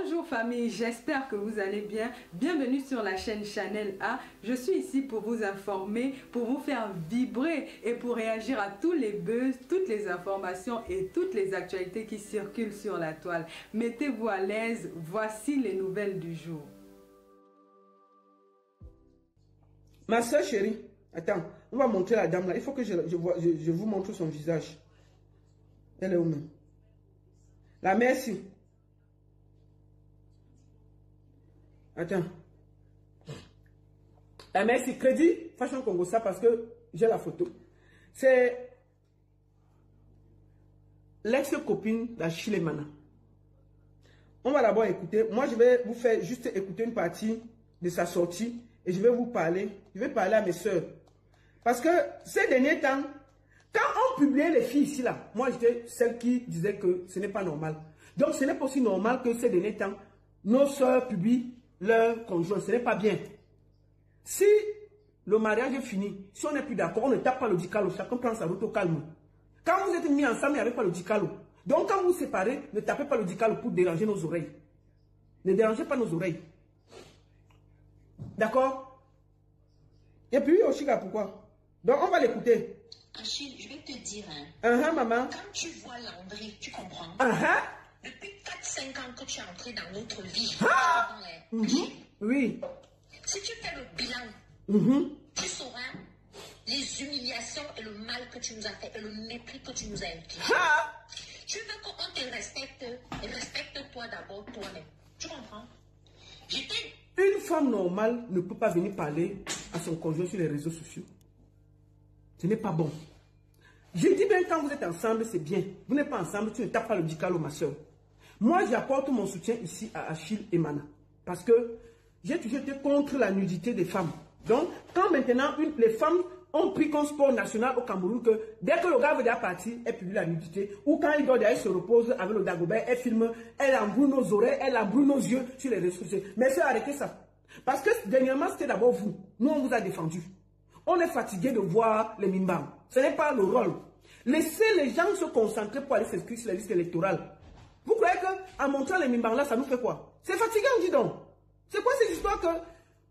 Bonjour famille, j'espère que vous allez bien. Bienvenue sur la chaîne Chanel A. Je suis ici pour vous informer, pour vous faire vibrer et pour réagir à tous les buzz, toutes les informations et toutes les actualités qui circulent sur la toile. Mettez-vous à l'aise, voici les nouvelles du jour. Ma soeur chérie, attends, on va montrer la dame là. Il faut que je vous montre son visage. Elle est où même? La merci. Attends. La merci. Crédit Fashion Congo, ça parce que j'ai la photo. C'est l'ex-copine d'Achille Mana. On va d'abord écouter. Moi, je vais vous faire juste écouter une partie de sa sortie. Et je vais vous parler. Je vais parler à mes soeurs. Parce que ces derniers temps, quand on publiait les filles ici, là, moi j'étais celle qui disait que ce n'est pas normal. Donc ce n'est pas aussi normal que ces derniers temps, nos soeurs publient leur conjoint. Ce n'est pas bien. Si le mariage est fini, si on n'est plus d'accord, on ne tape pas le dicalo. Chacun prend sa route au calme. Quand vous êtes mis ensemble, il n'y avait pas le dicalo. Donc quand vous vous séparez, ne tapez pas le dicalo pour déranger nos oreilles. Ne dérangez pas nos oreilles. D'accord? Et puis, Oshika, pourquoi? Donc, on va l'écouter. Achille, je vais te dire, hein. Maman. Quand tu vois Landry, tu comprends? Depuis 4-5 ans que tu es entré dans notre vie. Oui. Si tu fais le bilan, tu sauras les humiliations et le mal que tu nous as fait et le mépris que tu nous as infligé. Tu veux qu'on te respecte, respecte-toi d'abord toi-même. Tu comprends? Une femme normale ne peut pas venir parler à son conjoint sur les réseaux sociaux. Ce n'est pas bon. Je dis bien, quand vous êtes ensemble, c'est bien. Vous n'êtes pas ensemble, tu ne tapes pas le dicalo, ma soeur. Moi, j'apporte mon soutien ici à Achille et Mana. Parce que j'ai toujours été contre la nudité des femmes. Donc, quand maintenant, les femmes ont pris comme sport national au Cameroun que dès que le gars veut déjà partir, elle publie la nudité. Ou quand il dort, elle se repose avec le Dagobert, elle filme, elle embrouille nos oreilles, elle embrouille nos yeux sur les réseaux sociaux. Mais c'est arrêtez ça. Parce que dernièrement, c'était d'abord vous. Nous, on vous a défendu. On est fatigué de voir les mimbams. Ce n'est pas le rôle. Laissez les gens se concentrer pour aller s'inscrire sur les listes électorales. Vous croyez qu'en montrant les mimbams là, ça nous fait quoi? C'est fatigant, dis donc. C'est quoi cette histoire que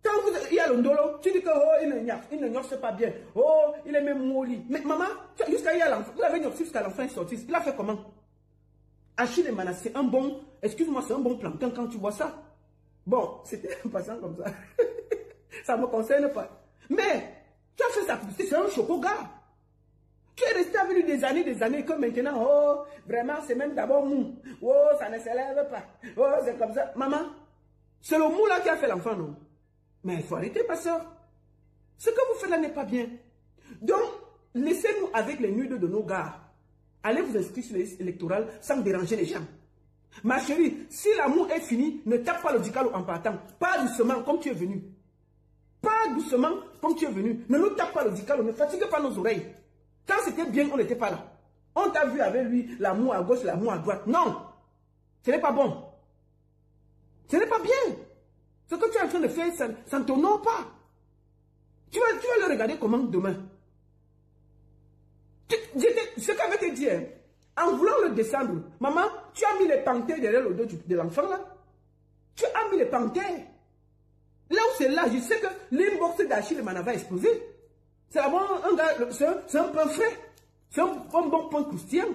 quand il y a le ndolo, tu dis que oh, il ne gnoffe pas bien. Oh, il est même molli. Mais maman, jusqu'à hier, vous l'avez gnoffé jusqu'à l'enfant est sorti. Il a fait comment? Achille Mana, c'est un bon, excuse-moi, c'est un bon plantain quand tu vois ça. Bon, c'était un passant comme ça. Ça ne me concerne pas. Mais, tu as fait ça, c'est un chocolat. Tu es resté avec lui des années, que maintenant, oh, vraiment, c'est même d'abord mou. Oh, ça ne s'élève pas. Oh, c'est comme ça. Maman, c'est le mou là qui a fait l'enfant, non? Mais il faut arrêter, ma soeur. Ce que vous faites là n'est pas bien. Donc, laissez-nous avec les nudes de nos gars. Allez vous inscrire sur les listes électorales sans déranger les gens. Ma chérie, si l'amour est fini, ne tape pas le dicalo en partant. Pas doucement comme tu es venu. Pas doucement comme tu es venu. Ne nous tape pas le dicalo, ne fatigue pas nos oreilles. Quand c'était bien, on n'était pas là. On t'a vu avec lui, l'amour à gauche, l'amour à droite. Non, ce n'est pas bon. Ce n'est pas bien. Ce que tu es en train de faire, ça ne t'honore pas. Tu vas le regarder comment demain. Ce qu'avait te dit, en voulant le descendre, maman, tu as mis les panthères derrière le dos de l'enfant là. Tu as mis les panthères. Là où c'est là, je sais que l'inbox d'Achille Mana va exploser. C'est un gars, c'est un peu frais. C'est un bon point croustillant.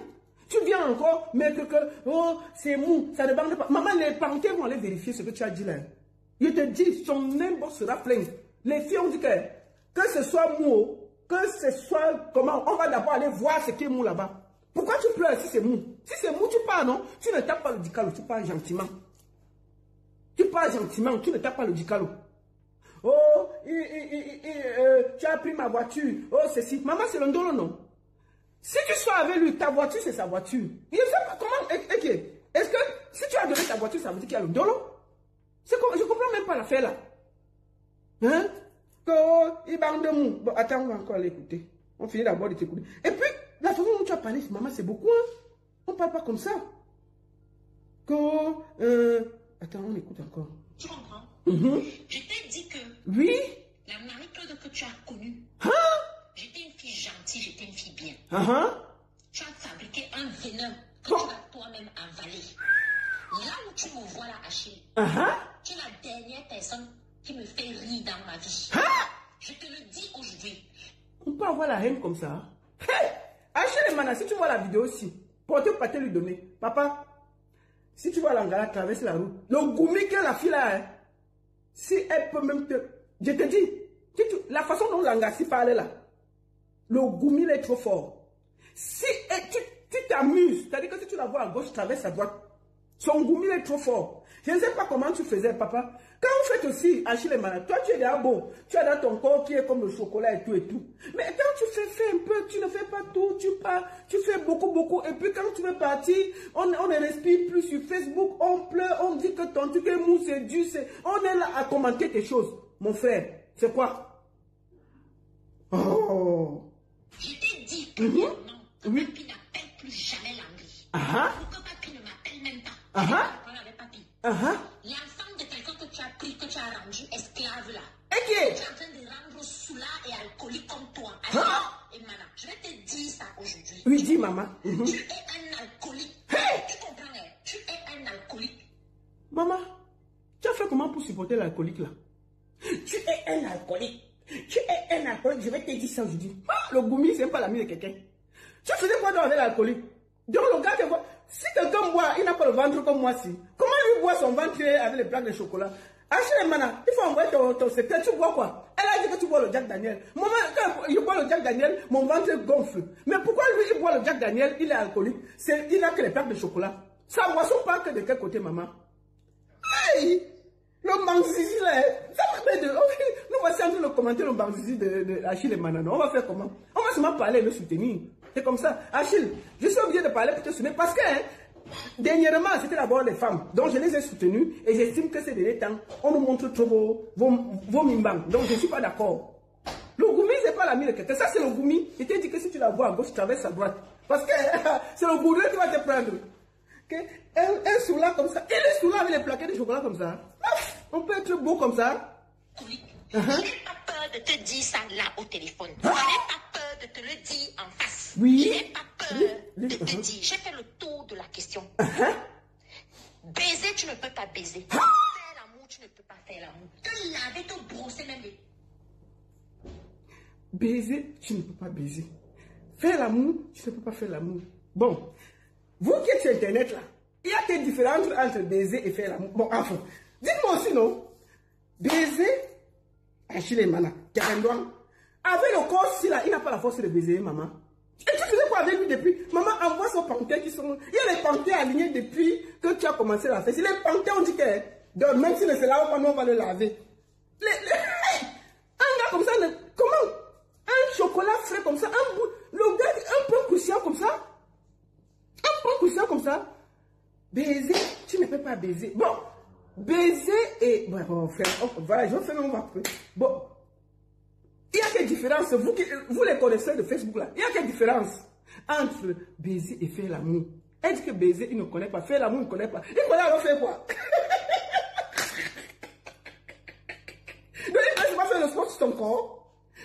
Tu viens encore mettre que, oh, c'est mou, ça ne bande pas. Maman, les panthères vont aller vérifier ce que tu as dit là. Je te dis, son inbox sera plein. Les filles ont dit que ce soit mou, que ce soit comment, on va d'abord aller voir ce qui est mou là-bas. Pourquoi tu pleures si c'est mou? Si c'est mou, tu pars, non? Tu ne tapes pas le dicalo, tu pars gentiment. Tu pars gentiment, tu ne tapes pas le dicalo. Oh, tu as pris ma voiture. Oh, ceci. Maman, c'est le ndolo, non? Si tu sois avec lui, ta voiture, c'est sa voiture. Je ne sais pas comment. Est-ce que si tu as donné ta voiture, ça veut dire qu'il y a le ndolo? Je ne comprends même pas l'affaire là. Hein? Il bande de mou. Bon, attends, on va encore l'écouter. On finit d'abord de t'écouter. Et puis, la façon dont tu as parlé, maman, c'est beaucoup. Hein? On ne parle pas comme ça. Attends, on écoute encore. Tu comprends? Je t'ai dit que oui, la Marie-Claude que tu as connue, j'étais une fille gentille, j'étais une fille bien. Tu as fabriqué un venin que tu as toi-même avalé. Là où tu me vois là, Achille, tu es la dernière personne qui me fait rire dans ma vie. Je te le dis aujourd'hui. On peut avoir la haine comme ça. Hey! Achille Mana, si tu vois la vidéo aussi, portez pâté lui donner. Papa, si tu vois l'Angala traverser la route, le goumi que la fille là, hein, si elle peut même te... Je te dis, la façon dont l'Angassi parlait là, le goumi est trop fort. Si tu t'amuses, c'est-à-dire que si tu la vois à gauche, traverse à droite, son goumi est trop fort. Je ne sais pas comment tu faisais, papa. Quand vous faites aussi Achille Mana, toi tu es déjà beau, tu as dans ton corps qui est comme le chocolat et tout et tout. Mais quand tu fais un peu, tu ne fais pas tout, tu fais beaucoup. Et puis quand tu veux partir, on ne respire plus sur Facebook, on pleure, on dit que ton truc est mou, c'est dur, on est là à commenter tes choses. Mon frère, c'est quoi? Oh! Je t'ai dit, premièrement, que Papi n'appelle plus jamais Landry. Pourquoi Papi ne m'appelle même pas? Je vais parler avec Papi. L'enfant de quelqu'un que tu as pris, que tu as rendu esclave là. Tu es en train de rendre soulard et alcoolique comme toi. Et Mana, je vais te dire ça aujourd'hui. Oui, dis maman. Tu es un alcoolique. Tu comprends, hein? Tu es un alcoolique. Maman, tu as fait comment pour supporter l'alcoolique là? Tu es un alcoolique. Je vais te dire ça aujourd'hui. Le goumi, c'est pas l'ami de quelqu'un. Tu faisais quoi dans l'alcoolique? Donc le gars te voit. Si quelqu'un boit, il n'a pas le ventre comme moi si. Comment lui boit son ventre avec les plaques de chocolat? Achille Mana, il faut envoyer ton secret. Tu bois quoi? Elle a dit que tu bois le Jack Daniel. Moi, quand je bois le Jack Daniel, mon ventre gonfle. Mais pourquoi lui, il boit le Jack Daniel, il est alcoolique? Il n'a que les plaques de chocolat. Sa boisson part que de quel côté, maman? Hey! Le Bangzizi là, ça me fait de... Nous voici en train de commenter le Bangzizi de Achille Mana. On va faire comment? On va seulement parler et le soutenir. C'est comme ça. Achille, je suis obligé de parler pour te soutenir parce que dernièrement, c'était d'abord les femmes. Donc je les ai soutenues et j'estime que ces derniers temps, on nous montre trop vos mimbang. Donc je ne suis pas d'accord. Le goumi, ce n'est pas l'ami de quelqu'un. Ça, c'est le goumi. Je t'ai dit que si tu la vois à gauche, tu traverses à droite. Parce que c'est le gourou qui va te prendre. Un soulard comme ça. Et le soulard avec les plaquettes de chocolat comme ça. On peut être beau comme ça. Je n'ai pas peur de te dire ça là au téléphone. Je n'ai pas peur de te le dire en face. Oui. Je n'ai pas peur de te dire. J'ai fait le tour de la question. Baiser, tu ne peux pas baiser. Faire l'amour, tu ne peux pas faire l'amour. Te laver, te brosser même les... Baiser, tu ne peux pas baiser. Faire l'amour, tu ne peux pas faire l'amour. Bon, vous qui êtes sur Internet là, il y a des différences entre baiser et faire l'amour. Bon, enfin, dites-moi aussi, non? Baiser, Achille Mana, Karendouan, avec le corps ci là, il n'a pas la force de baiser, maman. Et tu faisais quoi avec lui depuis? Maman, envoie son panthère qui sont... Il y a les panthères alignés depuis que tu as commencé la fête. Si les panthères, on dit que même si ne se lave pas, nous on va le laver. Un gars comme ça, comment? Un chocolat frais comme ça, le gars, un peu croustillant comme ça. Un peu croustillant comme ça. Baiser, tu ne peux pas baiser. Bon, baiser et... Bon, voilà, je vais faire mon après. Bon, il y a quelle différence, vous les connaissez de Facebook là, il y a quelle différence entre baiser et faire l'amour? Elle dit que baiser, il ne connaît pas, faire l'amour, il ne connaît pas. Il connaît alors faire quoi? Donc il ne sait pas faire le sport sur ton corps.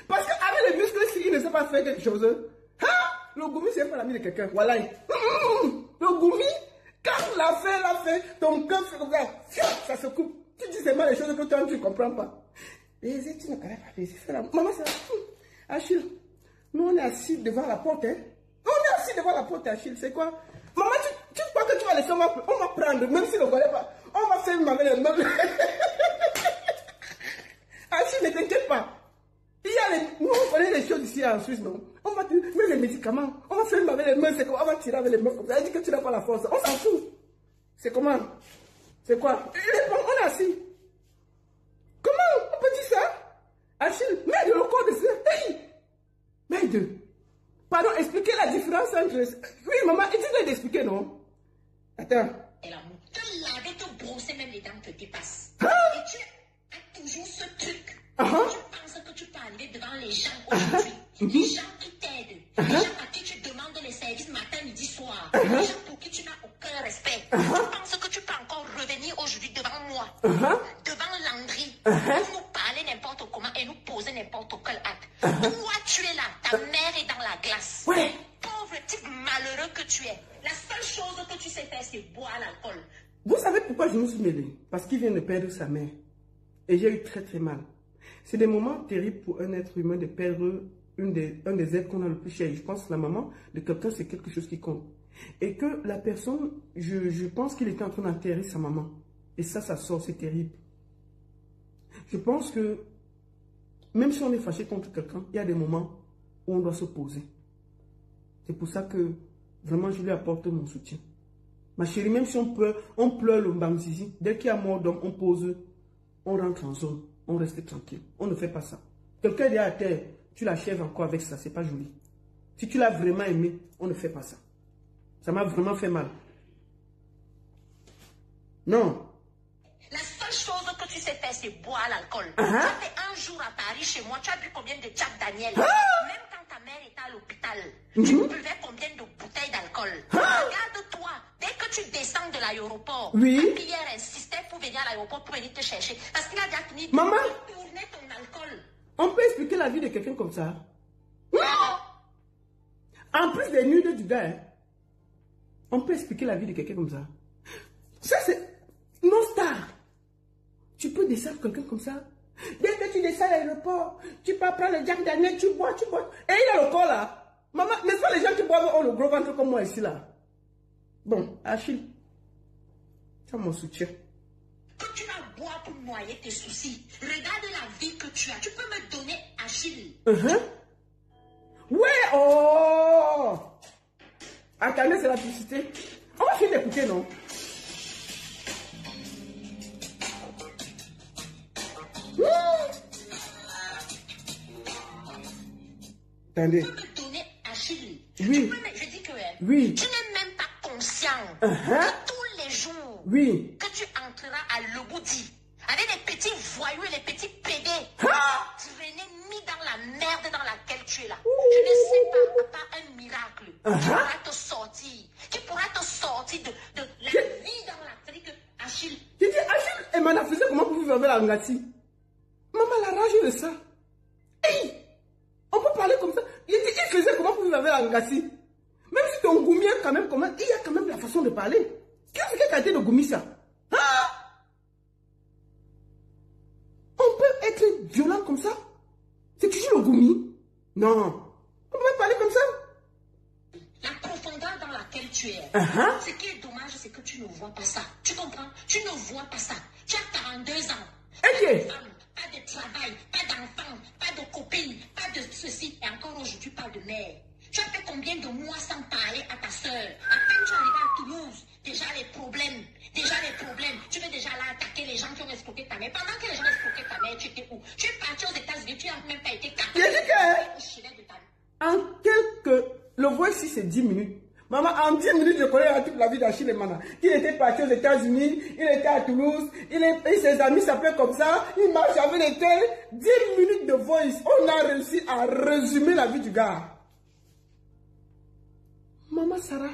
Parce qu'avec les muscles, il ne sait pas faire quelque chose. Hein? Le goumi, c'est pas l'ami de quelqu'un. Voilà. Le goumi, quand l'a fait, ton cœur fait comme ça, ça se coupe. Tu dis seulement les choses que toi, tu ne comprends pas. Baiser, tu ne connais pas baiser. Maman, c'est Achille, nous on est assis devant la porte. Hein? On est assis devant la porte, Achille. C'est quoi? Maman, tu crois que tu vas laisser, on va prendre, même si on ne connaît pas. On va faire avec les meubles. Achille, ne t'inquiète pas. Nous, on connaît les choses ici en Suisse, non? On va dire, mais les médicaments, on va faire avec les mains, c'est quoi? On va tirer avec les mains comme ça. Elle dit que tu n'as pas la force. On s'en fout. C'est comment? C'est quoi? On est assis. Comment on peut dire ça? Achille, merde, le corps de ça. Hey! Merde. Pardon, expliquez la différence entre... Oui, maman, dis-le d'expliquer, non? Attends. Et l'amour, te laver, te brosser, même les dents te dépassent. Hein? Et tu as toujours ce truc. Tu penses que tu peux aller devant les gens aujourd'hui. Les gens qui t'aident. Les gens à qui tu demandes les services matin, midi, soir. Les gens pour qui tu n'as aucun respect. Tu penses que tu peux encore revenir aujourd'hui devant moi. Devant Landry. Pour nous parler n'importe comment et nous poser n'importe quel acte. Toi, tu es là. Ta mère est dans la glace. Ouais. Pauvre type malheureux que tu es. La seule chose que tu sais faire, c'est boire l'alcool. Vous savez pourquoi je me suis mêlée? Parce qu'il vient de perdre sa mère. Et j'ai eu très très mal. C'est des moments terribles pour un être humain de perdre un des êtres qu'on a le plus cher. Je pense que la maman de quelqu'un, c'est quelque chose qui compte. Et que la personne, je pense qu'il était en train d'enterrer sa maman. Et ça sort, c'est terrible. Je pense que même si on est fâché contre quelqu'un, il y a des moments où on doit se poser. C'est pour ça que vraiment je lui apporte mon soutien. Ma chérie, même si on pleure le bamzizi, dès qu'il y a mort d'homme, on pose, on rentre en zone, on reste tranquille. On ne fait pas ça. Quelqu'un est à terre, tu l'achèves encore avec ça, c'est pas joli. Si tu l'as vraiment aimé, on ne fait pas ça. Ça m'a vraiment fait mal. Non. La seule chose que tu sais faire, c'est boire l'alcool. Tu as fait un jour à Paris chez moi, tu as bu combien de Jack Daniel? Même quand ta mère était à l'hôpital, tu buvais combien de bouteilles d'alcool? Regarde-toi, dès que tu descends de l'aéroport, Pierre insistait pour venir à l'aéroport pour venir te chercher. Parce qu'il a déjà fini de tourner ton alcool. On peut expliquer la vie de quelqu'un comme ça? Non. En plus des nudes du gars, hein, on peut expliquer la vie de quelqu'un comme ça. Ça, c'est non-star. Tu peux descendre quelqu'un comme ça. Dès que tu descends à l'aéroport, tu peux prendre le Jack Daniel, tu bois. Et il a le corps là. Maman, n'est-ce pas les gens qui boivent ont le gros ventre comme moi ici là? Bon, Achille, tu as mon soutien. Que tu vas boire pour noyer tes soucis. Regarde la vie que tu as. Tu peux me donner Achille. Ouais, oh! Attendez, c'est la publicité. On va finir d'écouter, non? Attendez. Tu peux me donner Achille. Oui. Je dis que oui. Tu n'es même pas conscient que tous les jours que tu entreras à Leboudi avec les petits voyous et les petits pédés traînés mis dans la merde dans laquelle tu es là. Je ne sais pas, à part un miracle qui pourra te sortir de la vie dans l'Afrique, Achille. Tu dis Achille et Mana faisait comment pour vivre avec la Ngati? Maman, la rage de ça. Hey! On peut parler comme ça. Il faisait comment pour vivre avec la Ngati? Même si ton goumi est quand même comment, il y a quand même la façon de parler. Qu'est-ce que qualité de goumi ça? On peut être violent comme ça? C'est toujours le goumi? Non. On peut parler comme ça? La profondeur dans laquelle tu es. Ce qui est dommage, c'est que tu ne vois pas ça. Tu comprends? Tu ne vois pas ça. Tu as 42 ans. Pas de femme, pas de travail, pas d'enfant, pas de copine, pas de ceci. Et encore aujourd'hui, tu parles de mère. Tu as fait combien de mois sans parler à ta soeur? À peine tu es arrivé à Toulouse, déjà les problèmes. Tu veux déjà là attaquer les gens qui ont escroqué ta mère. Pendant que les gens escroquaient ta mère, tu étais où? Tu es parti aux États-Unis, tu n'as même pas été capable. En quelques... Le voice ici, c'est 10 minutes. Maman, en 10 minutes, je connais toute la vie d'Achille et Mana. Il était parti aux États-Unis, il était à Toulouse, et ses amis s'appelaient comme ça, il marche avec les tels. 10 minutes de voice, on a réussi à résumer la vie du gars. Maman Sarah,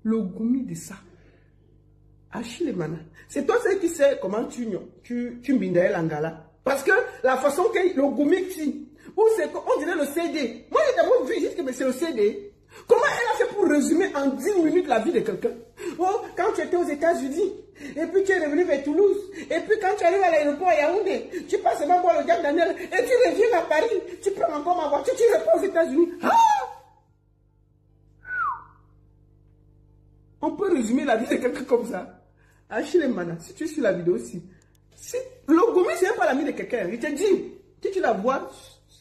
le goumi de ça. Achille et Mana. C'est toi qui sais comment tu mbindaye l'angala. Parce que la façon que le goumi tue, ou c'est on dirait le CD. Moi j'ai d'abord vu juste que c'est le CD. Comment elle a fait pour résumer en 10 minutes la vie de quelqu'un? Oh, quand tu étais aux États-Unis, et puis tu es revenu vers Toulouse, et puis quand tu arrives à l'aéroport à Yaoundé, tu passes seulement voir le Jack Daniel, et tu reviens à Paris, tu prends encore ma voiture, tu reprends aux États-Unis. On peut résumer la vie de quelqu'un comme ça. Achille Mana, si tu suis la vidéo aussi, le gourmet, c'est pas l'ami de quelqu'un. Il te dit, si tu la vois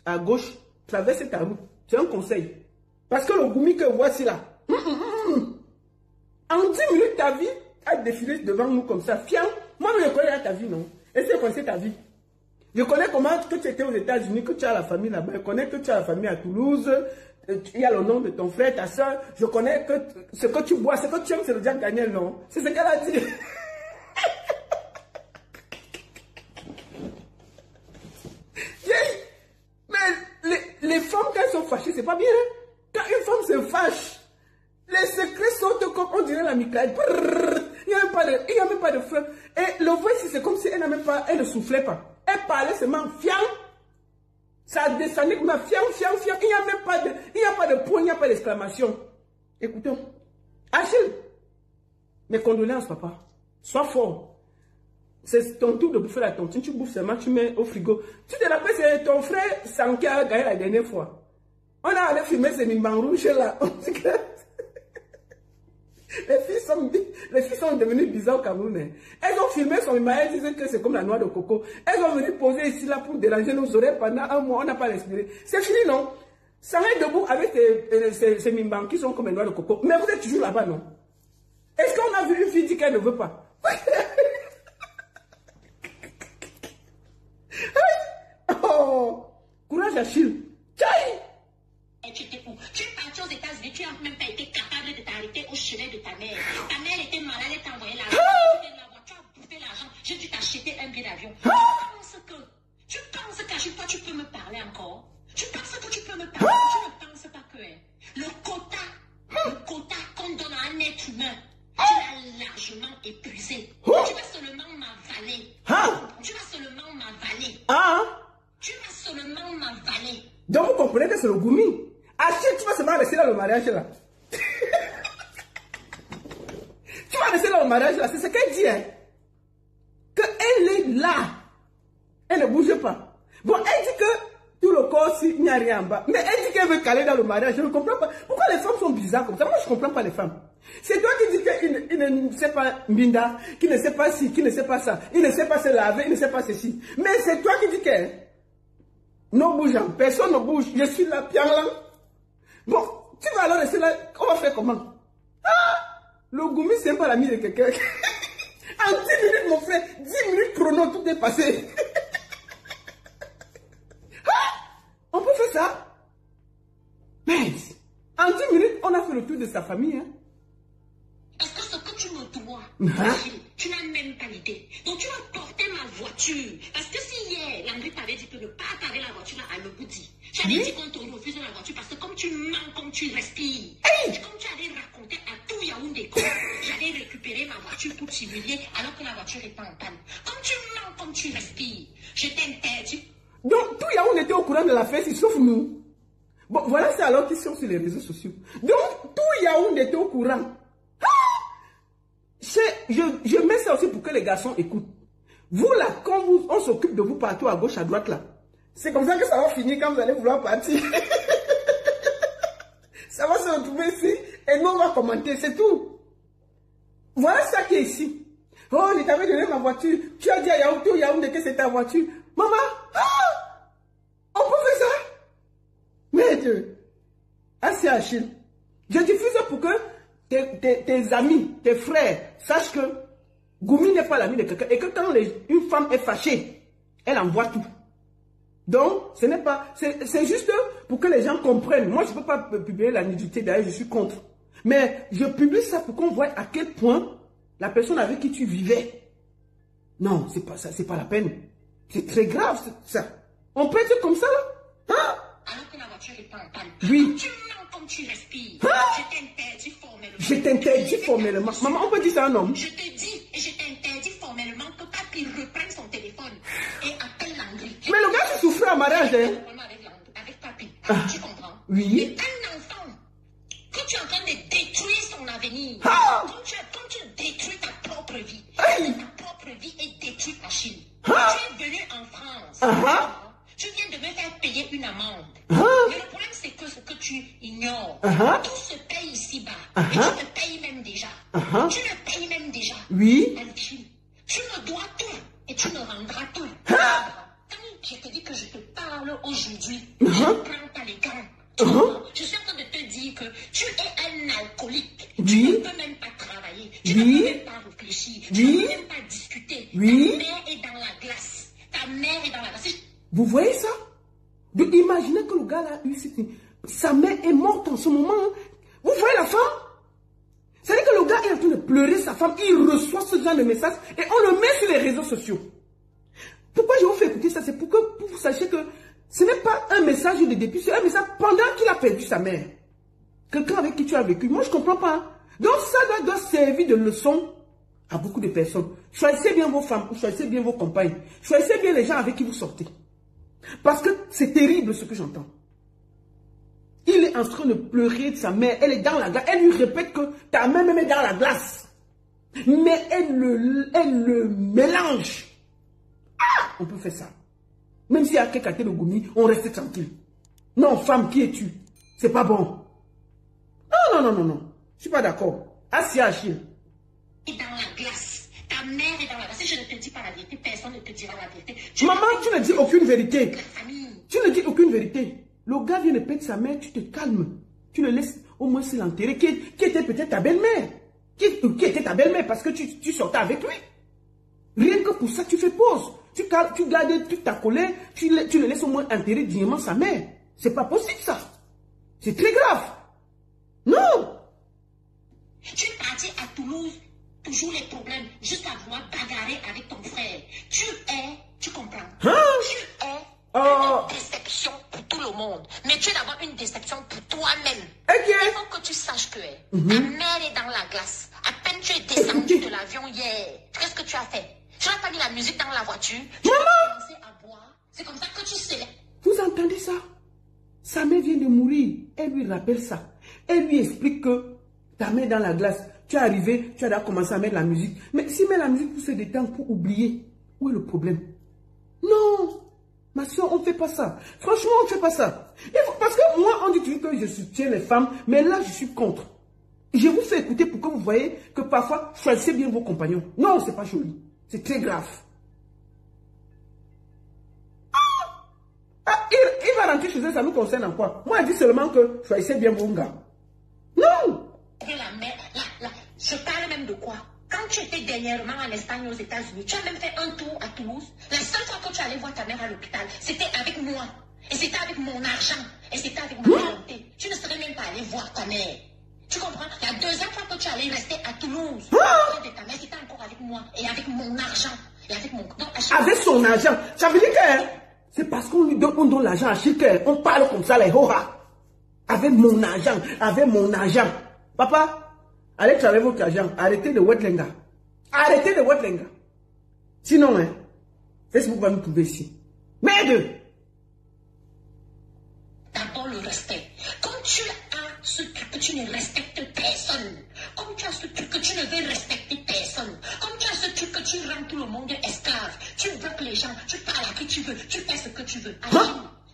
à gauche, traverse ta route. C'est un conseil. Parce que le gourmet que voici là, en 10 minutes, ta vie a défilé devant nous comme ça. Fiant, moi, je connais ta vie, non? Est-ce que je connais ta vie? Je connais comment que tu étais aux États-Unis, que tu as la famille là-bas. Je connais que tu as la famille à Toulouse. Il y a le nom de ton frère, ta soeur. Je connais que ce que tu bois, ce que tu aimes, c'est le Jack Daniel, non? C'est ce qu'elle a dit. Mais les femmes, quand elles sont fâchées, c'est pas bien. Hein? Quand une femme se fâche, les secrets sortent comme on dirait la mitraille. Il n'y a même pas de feu. Et le voice, c'est comme si elle ne soufflait pas. Elle parlait seulement fiant. Ça descendait comme fiant. Il n'y a pas de point, il n'y a pas d'exclamation. Écoutons. Achille, Mes condoléances, papa. Sois fort. C'est ton tour de bouffer la tontine. Tu bouffes seulement, tu mets au frigo. Tu te rappelles, c'est ton frère Sam qui a gagné la dernière fois. On a allé filmer ces mimans rouges là. Les filles sont devenues bizarres au Cameroun. Elles ont filmé son mimans, elles disent que c'est comme la noix de coco. Elles ont venu poser ici là pour déranger nos oreilles pendant un mois. On n'a pas respiré. C'est fini, non? Ça va être debout avec ces mimans qui sont comme les noix de coco. Mais vous êtes toujours là-bas, non? Est-ce qu'on a vu une fille dire qu'elle ne veut pas? Oh, courage Achille. Tchaï! Tu étais où? Tu es parti aux États-Unis, tu n'as même pas été capable de t'arrêter au chevet de ta mère. Ta mère était malade, elle t'a envoyé l'argent. Tu as bouffé l'argent, j'ai dû t'acheter un billet d'avion. Tu penses qu'à chaque fois tu peux me parler encore? Tu penses que tu peux me parler? Tu ne penses pas que le quota qu'on donne à un être humain, tu l'as largement épuisé. Tu vas seulement m'avaler. Tu vas seulement m'avaler. Tu vas seulement m'avaler. Donc vous comprenez que c'est le goumi. Achille, tu vas seulement rester dans le mariage là. Tu vas rester dans le mariage là. C'est ce qu'elle dit. Hein? Qu'elle est là. Elle ne bouge pas. Bon, elle dit que tout le corps, il n'y a rien en bas. Mais elle dit qu'elle veut caler dans le mariage. Je ne comprends pas. Pourquoi les femmes sont bizarres comme ça? Moi, je ne comprends pas les femmes. C'est toi qui dis qu'il ne sait pas Mbinda, qui ne sait pas ci, qui ne sait pas ça. Il ne sait pas se laver, il ne sait pas ceci. Mais c'est toi qui dis que non bougeant, personne ne bouge. Je suis là, bien là. Bon, tu vas alors rester là. On va faire comment? Le goumi, c'est pas l'ami de quelqu'un. En 10 minutes, mon frère, 10 minutes chrono, tout est passé. On peut faire ça? Mais, en 10 minutes, on a fait le tour de sa famille. Hein? Parce que ce que tu me dois, tu n'as même pas l'idée. Donc tu vas porter ma voiture. Parce que si hier, Landry t'avait dit que ne pas attarder la voiture à Leboudi, j'avais dit qu'on te refuse la voiture parce que comme tu mens, comme tu respires, comme tu avais raconté à tout Yaoundé, j'allais récupérer ma voiture pour t'humilier alors que la voiture est pas en panne. Comme tu mens, comme tu respires, je t'interdis. Donc tout Yaoundé était au courant de la fête, sauf nous. Bon, voilà, c'est alors qu'ils sont sur les réseaux sociaux. Donc tout Yaoundé était au courant. Je mets ça aussi pour que les garçons écoutent. Vous là, quand on s'occupe de vous partout à gauche, à droite là, c'est comme ça que ça va finir quand vous allez vouloir partir. Ça va se retrouver ici et nous on va commenter, c'est tout. Voilà ça qui est ici. Oh, je t'avais donné ma voiture. Tu as dit à Yaoundé que c'est ta voiture. Maman, on peut faire ça? Mais Dieu, c'est Achille. Je diffuse pour que tes amis, tes frères, sachent que Goumi n'est pas l'ami de quelqu'un et que quand une femme est fâchée, elle envoie tout. Donc, ce n'est pas... C'est juste pour que les gens comprennent. Moi, je ne peux pas publier la nudité, d'ailleurs, je suis contre. Mais je publie ça pour qu'on voit à quel point la personne avec qui tu vivais. Non, c'est pas ça, c'est pas la peine. C'est très grave, ça. On peut être comme ça, là? Alors que la voiture est pas en panne. Oui. Tu mens comme tu respires. Je t'interdis formellement. Je t'interdis formellement. Maman, on peut dire ça à un homme? Je te dis et je t'interdis formellement que papi reprenne son téléphone et appelle Landry. Mais le gars qui souffrait en mariage, hein? Avec papi. Tu comprends? Oui. Et un enfant, quand tu es en train de détruire son avenir, quand tu détruis ta propre vie, ta propre vie est détruite, Achille. Tu es venu en France. Tu viens de me faire payer une amende. Mais le problème, c'est que ce que tu ignores, tout se paye ici-bas. Et tu me payes même déjà. Tu me payes même déjà. Oui. Achille, tu me dois tout et tu me rendras tout. Quand je te dis que je te parle aujourd'hui, je ne prends pas les gants. Je suis en train de te dire que tu es un alcoolique. Tu ne peux même pas travailler. Tu ne peux même pas réfléchir. Tu ne peux même pas discuter. Ta mère est dans la glace. Ta mère est dans la glace. Vous voyez ça? Donc imaginez que le gars là, sa mère est morte en ce moment. Vous voyez la femme? C'est-à-dire que le gars est en train de pleurer sa femme. Il reçoit ce genre de message et on le met sur les réseaux sociaux. Pourquoi je vous fais écouter ça? C'est pour que vous sachiez que ce n'est pas un message de dépit, c'est un message pendant qu'il a perdu sa mère. Quelqu'un avec qui tu as vécu. Moi, je ne comprends pas. Donc, ça doit servir de leçon à beaucoup de personnes. Choisissez bien vos femmes, ou choisissez bien vos compagnes. Choisissez bien les gens avec qui vous sortez. Parce que c'est terrible ce que j'entends. Il est en train de pleurer de sa mère. Elle est dans la glace. Elle lui répète que ta mère même est dans la glace. Mais elle le mélange. Ah, on peut faire ça. Même s'il y a quelqu'un qui le goumi, on reste tranquille. Non, femme, qui es-tu? C'est pas bon. Non. Je suis pas d'accord. Assis, Achille. Dans la glace. Ta mère est dans la glace. Si je ne te dis pas la vérité, personne ne te dira la vérité. Maman, tu ne dis aucune vérité. La famille. Tu ne dis aucune vérité. Le gars vient de perdre sa mère, tu te calmes. Tu le laisses au moins se l'enterrer. Qui était peut-être ta belle-mère. Qui était ta belle-mère parce que tu sortais avec lui. Rien que pour ça, tu fais pause. Tu gardes toute ta colère, tu le laisses au moins enterrer dignement sa mère. C'est pas possible ça. C'est très grave. Non. Tu es parti à Toulouse, toujours les problèmes, jusqu'à vouloir bagarrer avec ton frère. Tu comprends? Hein? Tu es une déception pour tout le monde. Mais tu es d'abord une déception pour toi-même. Okay. Il faut que tu saches que ta mère est dans la glace. À peine tu es descendu de l'avion hier. Qu'est-ce que tu as fait? Tu n'as pas mis la musique dans la voiture. Tu as commencé à boire. C'est comme ça que tu sais. Vous entendez ça? Sa mère vient de mourir. Elle lui rappelle ça. Elle lui explique que ta mère est dans la glace. Tu es arrivé, tu as commencé à mettre la musique. Mais si met la musique pour se détendre, pour oublier, où est le problème? Non, ma soeur, on ne fait pas ça. Franchement, on ne fait pas ça. Parce que moi, on dit toujours que je soutiens les femmes, mais là, je suis contre. Je vous fais écouter pour que vous voyez que parfois, choisissez bien vos compagnons. Non, c'est pas joli. C'est très grave. Il va rentrer chez eux, ça nous concerne en quoi? Moi, je dis seulement que choisissez bien vos gars. Non! Je parle même de quoi? Quand tu étais dernièrement en Espagne, aux États-Unis, tu as même fait un tour à Toulouse. La seule fois que tu allais voir ta mère à l'hôpital, c'était avec moi. Et c'était avec mon argent. Et c'était avec ma volonté. Tu ne serais même pas allé voir ta mère. Tu comprends? La deuxième fois que tu allais rester à Toulouse, de ta mère, c'était encore avec moi. Et avec mon argent. Et avec mon... Donc, avec son argent. Ça veut dire que c'est parce qu'on lui donne l'argent à Chiquet. On parle comme ça, les horas. Avec mon argent. Avec mon argent. Papa, allez travailler votre argent. Arrêtez de Wetlenga. Arrêtez de Wetlenga. Sinon, Facebook va nous trouver ici. Merde! D'abord le respect. Comme tu as ce truc que tu ne respectes personne. Comme tu as ce truc que tu ne veux respecter personne. Comme tu as ce truc que tu rends tout le monde esclave. Tu bloques les gens. Tu parles à qui tu veux. Tu fais ce que tu veux.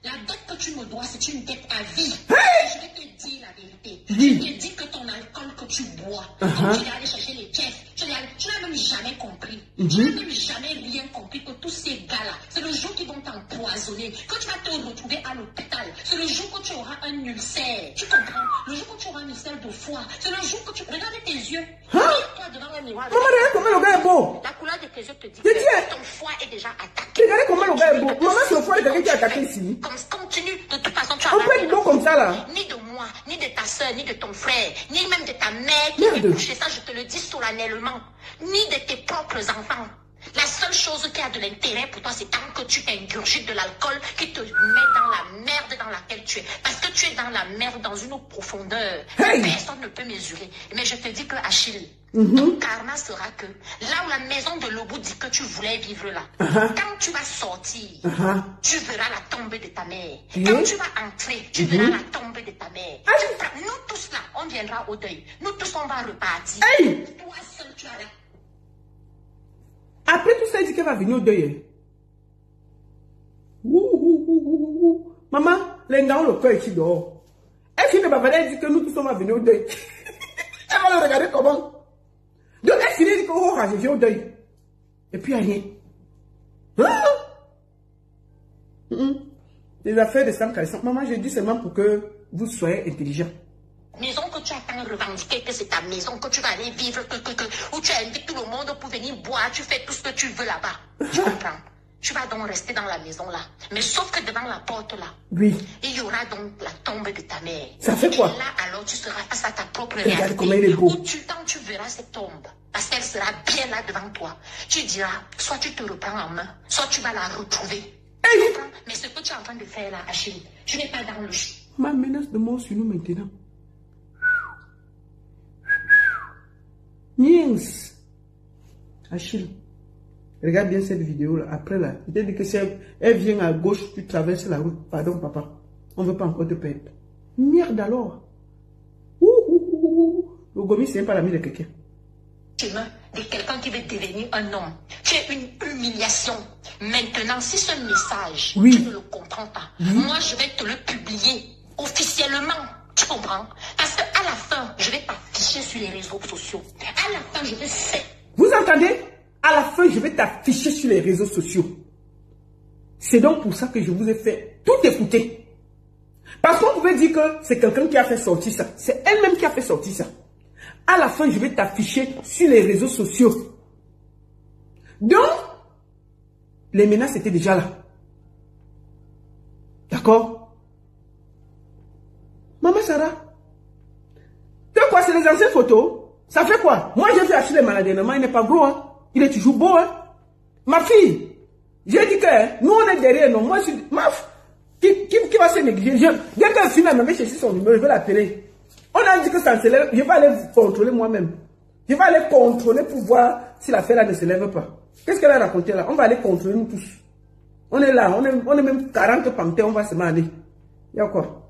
La dette que tu me dois, c'est une dette à vie. Je vais te dire la vérité. Je te dis que ton alcool que tu bois, quand tu vas aller chercher les chefs, tu n'as même jamais compris. Tu n'as même jamais rien compris que tous ces gars-là, c'est le jour qu'ils vont t'empoisonner, que tu vas te retrouver à l'hôpital. C'est le jour que tu auras un ulcère. Tu comprends? Le jour que tu auras un ulcère de foie. C'est le jour que tu regardes tes yeux. Regarde-toi devant un miroir. Maman, regarde comment le gars est beau. La couleur de tes yeux te dit que ton foie est déjà attaqué. Regardez comment le gars est beau. Maman, son foie est quelqu'un qui est attaqué ici. Continue, de toute façon, tu as on peut être beau comme ça là. Ni de moi, ni de ta soeur, ni de ton frère, ni même de ta mère qui est couchée, ça je te le dis solennellement, ni de tes propres enfants. La seule chose qui a de l'intérêt pour toi, c'est tant que tu ingurgites de l'alcool qui te met dans la merde dans laquelle tu es. Parce que tu es dans la merde, dans une profondeur. Personne ne peut mesurer. Mais je te dis que Achille, ton karma sera que là où la maison de Lobo dit que tu voulais vivre là, quand tu vas sortir, tu verras la tombe de ta mère. Quand tu vas entrer, tu verras la tombe de ta mère. Nous tous là, on viendra au deuil. Nous tous, on va repartir. Toi seul, tu as la... Après tout ça, il dit qu'elle va venir au deuil. Maman, les gars ont le cœur ici dehors. Elle finit de bavarder, elle dit que nous tous on va venir au deuil. Elle va le regarder comment. Donc elle finit, elle dit que oh, je viens au deuil. Et puis il n'y a rien. Les affaires de Sam Kalissan. Maman, je dis seulement pour que vous soyez intelligents. Maison que tu as tant revendiqué, que c'est ta maison, que tu vas aller vivre, où tu invites tout le monde pour venir boire, tu fais tout ce que tu veux là-bas. Tu comprends? Tu vas donc rester dans la maison là. Mais sauf que devant la porte là, il y aura donc la tombe de ta mère. Ça fait quoi? Et là, alors, tu seras face à ta propre réalité. Comment il est beau. Quand tu verras cette tombe, parce qu'elle sera bien là devant toi, tu diras, soit tu te reprends en main, soit tu vas la retrouver. Mais ce que tu es en train de faire là, Achille, tu n'es pas dans le jeu. Ma menace de mort sur nous maintenant. Niens. Achille, regarde bien cette vidéo là. Après là, je t'ai dit que si elle vient à gauche, tu traverses la route. Pardon papa, on ne veut pas encore te perdre. Merde alors. Le gomi c'est pas l'ami de quelqu'un. Chemin de quelqu'un qui veut devenir un homme. Tu es une humiliation. Maintenant, si ce message, tu ne le comprends pas, moi, je vais te le publier officiellement. Tu comprends? Parce qu'à la fin, je vais t'afficher sur les réseaux sociaux. À la fin, je vais faire. Vous entendez? À la fin, je vais t'afficher sur les réseaux sociaux. C'est donc pour ça que je vous ai fait tout écouter. Parce qu'on pouvait dire que c'est quelqu'un qui a fait sortir ça. C'est elle-même qui a fait sortir ça. À la fin, je vais t'afficher sur les réseaux sociaux. Donc, les menaces étaient déjà là. D'accord? Maman Sarah, tu sais quoi, c'est les anciennes photos. Ça fait quoi? Moi, j'ai fait acheter les maladies. Il n'est pas gros, hein. Il est toujours beau, hein. Ma fille, j'ai dit que nous, on est derrière, non. Moi, qui va se négliger? Dès qu'un film m'a cherché son numéro, je vais l'appeler. On a dit que ça ne se lève. Je vais aller contrôler moi-même. Je vais aller contrôler pour voir si l'affaire là ne se lève pas. Qu'est-ce qu'elle a raconté là? On va aller contrôler nous tous. On est là, on est même 40 panthères, on va se aller. Il y a quoi?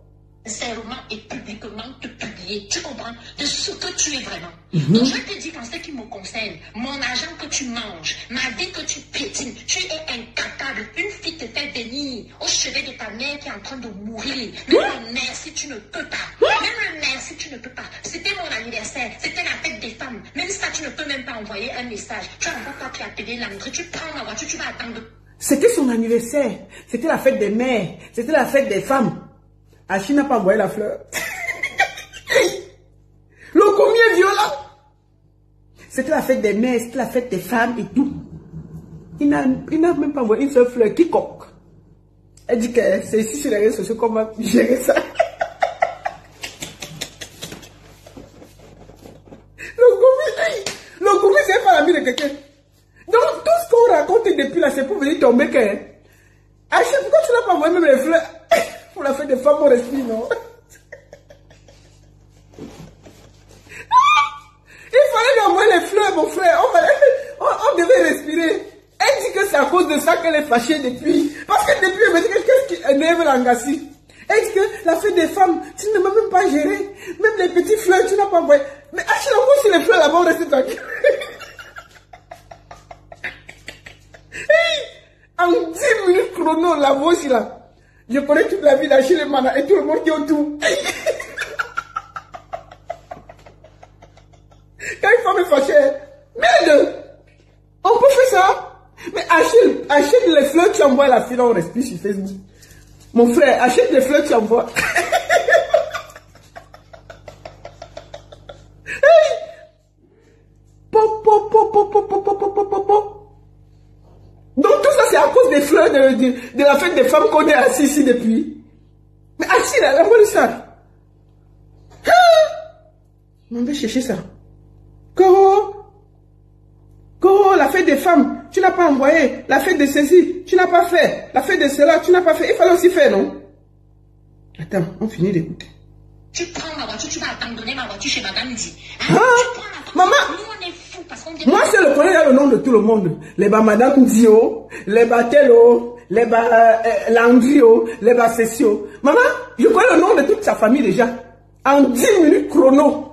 Sincèrement et publiquement te publier, tu comprends, de ce que tu es vraiment. Donc je te dis qu'en ce qui me concerne, mon argent que tu manges, ma vie que tu pétines, tu es incapable. Une fille te fait venir au chevet de ta mère qui est en train de mourir. Même le merci, tu ne peux pas. Même le merci, tu ne peux pas. C'était mon anniversaire, c'était la fête des femmes. Même ça, tu ne peux même pas envoyer un message. Tu envoies pas, tu as payé l'entrée, tu prends la voiture, tu vas attendre. C'était son anniversaire, c'était la fête des mères, c'était la fête des femmes. Achille n'a pas envoyé la fleur. Le combien violent. C'était la fête des mères, c'était la fête des femmes et tout. Il n'a même pas envoyé une seule fleur. Quiconque. Elle dit que c'est ici sur les réseaux sociaux qu'on va gérer ça. Le combien, c'est pas l'ami de quelqu'un. Donc tout ce qu'on raconte depuis là, c'est pour venir tomber que... Achille, pourquoi tu n'as pas envoyé même les fleurs? Pour la fête des femmes, on respire, non? Il fallait lui envoyer les fleurs, mon frère. On devait respirer. Elle dit que c'est à cause de ça qu'elle est fâchée depuis. Parce que depuis, elle me dit qu'est-ce qui énerve l'Angassi. Elle dit que la fête des femmes, tu ne m'as même pas géré. Même les petites fleurs, tu n'as pas envoyé. Mais Achille, encore si les fleurs là-bas, on reste tranquille. En 10 minutes chrono, la voix là. Je connais toute la vie d'Achille et Mana et tout le monde qui est autour. Quand il faut me fâcher, merde, on peut faire ça. Mais achète les fleurs, tu envoies la fille, on respire sur Facebook. Mon frère, achète les fleurs, tu envoies. Donc tout ça c'est à cause des fleurs de la fête des femmes qu'on est assis ici depuis. Mais assis là, la ça. On va chercher ça. Coro, la fête des femmes, tu n'as pas envoyé. La fête de ceci, tu n'as pas fait. La fête de cela, tu n'as pas fait. Il fallait aussi faire, non? Attends, on finit d'écouter. Tu prends ma voiture, tu vas abandonner ma voiture chez Madame Di. Hein? Maman, moi c'est le connais le nom de tout le monde. Les Madame Dio, les Telo, les Landrio, les Sessio. Maman, je connais le nom de toute sa famille déjà. En 10 minutes chrono.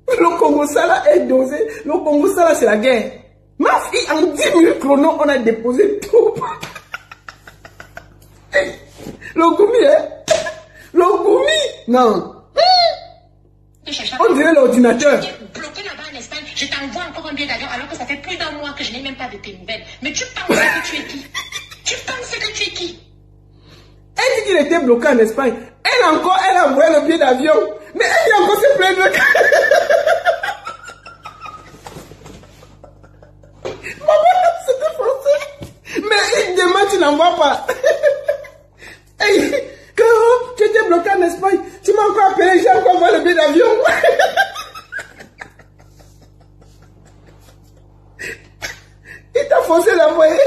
Le Congo Sala est dosé. Le Congo Sala c'est la guerre. Ma fille, en 10 minutes chrono, on a déposé tout. Le Goumi, hein? Le Goumi, non. On dirait l'ordinateur. Bloqué là-bas en Espagne, je t'envoie encore un billet d'avion alors que ça fait plus d'un mois que je n'ai même pas de tes nouvelles. Mais tu penses que tu es qui? Tu penses que tu es qui? Elle dit qu'il était bloqué en Espagne. Elle a envoyé le billet d'avion. Mais elle a encore se plaindre. Maman, c'était français. Mais il demande, tu n'envoies pas. Hey, tu étais bloqué en Espagne. Tu m'as encore appelé, j'ai encore envoyé le billet d'avion. Il t'a forcé d'envoyer.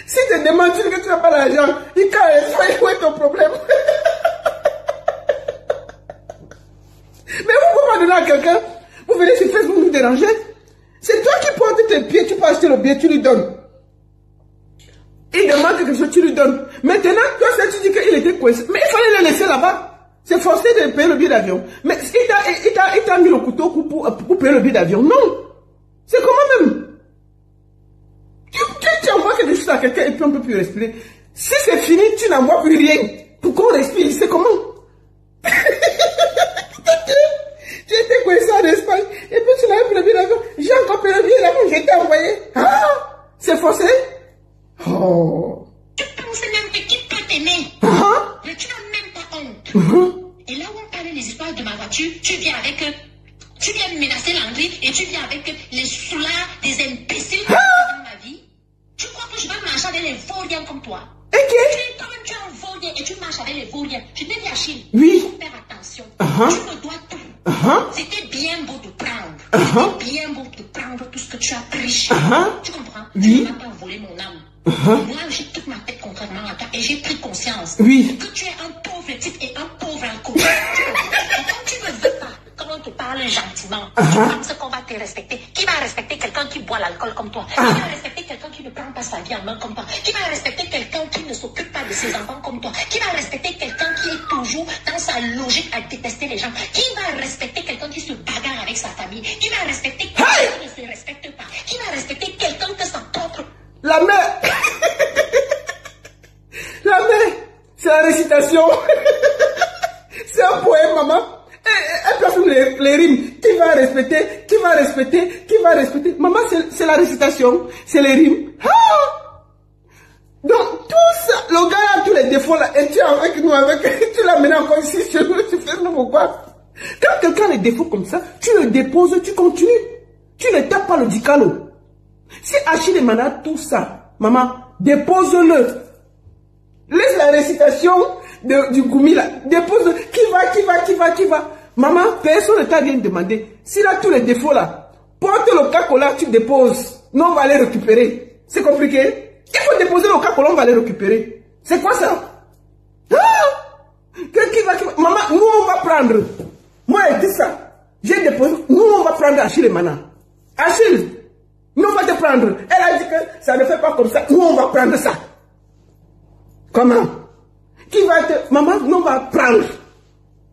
Si tu te demandes que tu n'as pas d'argent, il caresse, où est ton problème? Mais vous pouvez pas donner à quelqu'un, vous venez sur Facebook nous déranger. C'est toi qui portes tes pieds, tu peux acheter le billet, tu lui donnes. Il demande quelque chose, tu lui donnes. Maintenant, toi, tu dis qu'il était coincé. Mais il fallait le laisser là-bas. C'est forcé de payer le billet d'avion. Mais il t'a mis le couteau pour payer le billet d'avion. Non. C'est comment même? Tu envoies quelque chose à quelqu'un et puis on ne peut plus respirer. Si c'est fini, tu n'envoies plus rien. Pour qu'on respire, c'est comment? Tu étais coincé en Espagne et puis tu n'avais plus le billet d'avion. J'ai encore payé le billet d'avion, j'ai été envoyé. Ah, c'est forcé? Oh. Tu penses même que qui peut t'aimer? Mais tu n'as même pas honte. Et là où on parlait les histoires de ma voiture, tu viens avec tu viens menacer Landry et tu viens avec les soulards des imbéciles dans ma vie. Tu crois que je vais marcher avec les vauriens comme toi? Toi-même tu es un vaurien et tu marches avec les vauriens. Je t'ai dit Achille, il faut faire attention. Tu me dois tout. C'était bien beau de prendre. C'était bien beau de prendre tout ce que tu as pris chez moi. Tu comprends? Tu ne m'as pas volé mon âme. Moi, j'ai toute ma tête contrairement à toi et j'ai pris conscience que tu es un pauvre type et un pauvre alcoolique. Et quand tu ne veux pas, quand on te parle gentiment, tu penses qu'on va te respecter. Qui va respecter quelqu'un qui boit l'alcool comme toi? Qui va respecter quelqu'un qui ne prend pas sa vie en main comme toi? Qui va respecter quelqu'un qui ne s'occupe pas de ses enfants comme toi? Qui va respecter quelqu'un qui est toujours dans sa logique à détester les gens? Qui va respecter quelqu'un qui se bagarre avec sa famille? Qui va respecter quelqu'un qui ne se respecte pas? Qui va respecter quelqu'un que sa propre... La mère. La mère. C'est la récitation. C'est un poème, maman. Elle place les rimes. Qui va respecter? Qui va respecter? Qui va respecter? Maman, c'est la récitation. C'est les rimes. Donc, tout ça, le gars a tous les défauts là. Et tu es avec nous, tu l'as mené encore ici chez nous. Tu fais pourquoi? Quand quelqu'un a des défauts comme ça, tu le déposes, tu continues. Tu ne tapes pas le dicalo. Si Achille et Mana tout ça, maman, dépose-le. Laisse la récitation du Goumi là. Dépose-le. Qui va? Maman, personne ne t'a rien demandé. S'il a tous les défauts là, porte le cacola, tu déposes. Nous, on va les récupérer. C'est compliqué. Il faut déposer le cacola, on va les récupérer. C'est quoi ça? Qui va? Maman, nous, on va prendre. Moi, elle dit ça. J'ai déposé. Nous, on va prendre Achille et Mana. Achille. Nous, on va te prendre. Elle a dit que ça ne fait pas comme ça. Nous, on va prendre ça. Comment? Qui va te... Maman, nous, on va prendre.